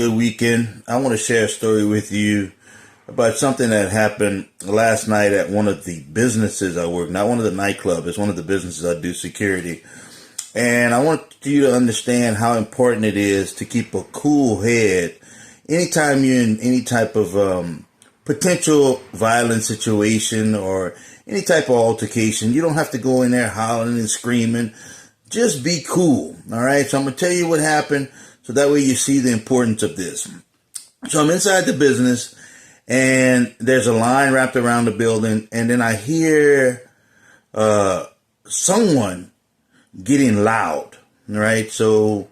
good weekend. I want to share a story with you about something that happened last night at one of the businesses I work, not one of the nightclubs. It's one of the businesses I do security. And I want you to understand how important it is to keep a cool head anytime you're in any type of potential violent situation or any type of altercation. You don't have to go in there hollering and screaming. Just be cool. All right. So I'm going to tell you what happened so that way you see the importance of this. So I'm inside the business and there's a line wrapped around the building. And then I hear someone getting loud. All right. So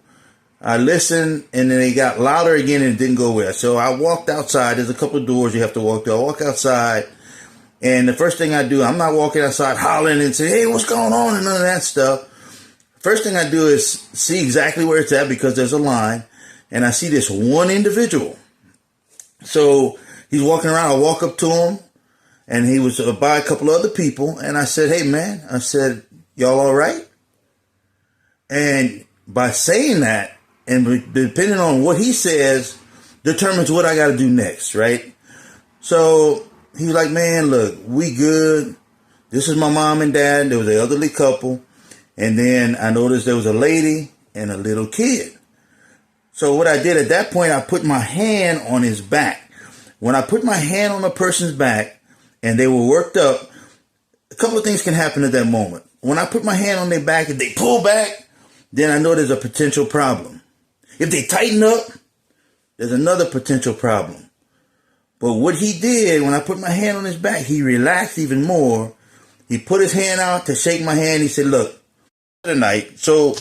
I listened and then it got louder again and it didn't go away. So I walked outside. There's a couple of doors you have to walk through. I walk outside and the first thing I do, I'm not walking outside hollering and say, hey, what's going on? And none of that stuff. First thing I do is see exactly where it's at because there's a line and I see this one individual. So he's walking around. I walk up to him and he was by a couple of other people. And I said, hey, man, I said, y'all all right? And by saying that and depending on what he says determines what I got to do next, right? So he was like, man, look, we good. This is my mom and dad. There was an elderly couple. And then I noticed there was a lady and a little kid. So what I did at that point, I put my hand on his back. When I put my hand on a person's back and they were worked up, a couple of things can happen at that moment. When I put my hand on their back, if they pull back, then I know there's a potential problem. If they tighten up, there's another potential problem. But what he did, when I put my hand on his back, he relaxed even more. He put his hand out to shake my hand. He said, look, tonight. So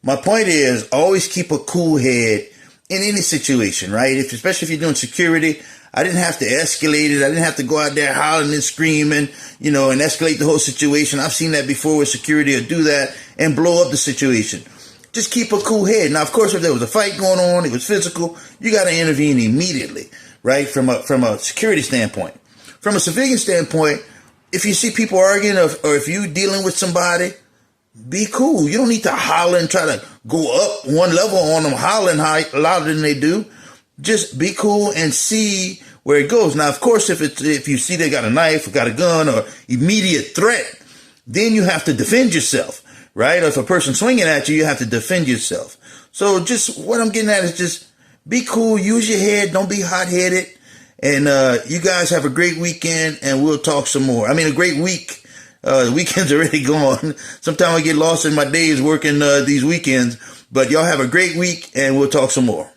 my point is always keep a cool head in any situation, right? Especially if you're doing security, I didn't have to escalate it. I didn't have to go out there hollering and screaming, and escalate the whole situation. I've seen that before with security or do that and blow up the situation. Just keep a cool head. Now, of course, if there was a fight going on, it was physical, you got to intervene immediately, right? From a security standpoint. From a civilian standpoint, if you see people arguing or if you're dealing with somebody, be cool. You don't need to holler and try to go up one level on them, hollering louder than they do. Just be cool and see where it goes. Now, of course, if you see they got a knife or got a gun or immediate threat, then you have to defend yourself, right? Or if a person's swinging at you, you have to defend yourself. So just what I'm getting at is just be cool. Use your head. Don't be hot-headed. And you guys have a great weekend and we'll talk some more. I mean, a great week. The weekend's already gone. Sometimes I get lost in my days working these weekends. But y'all have a great week and we'll talk some more.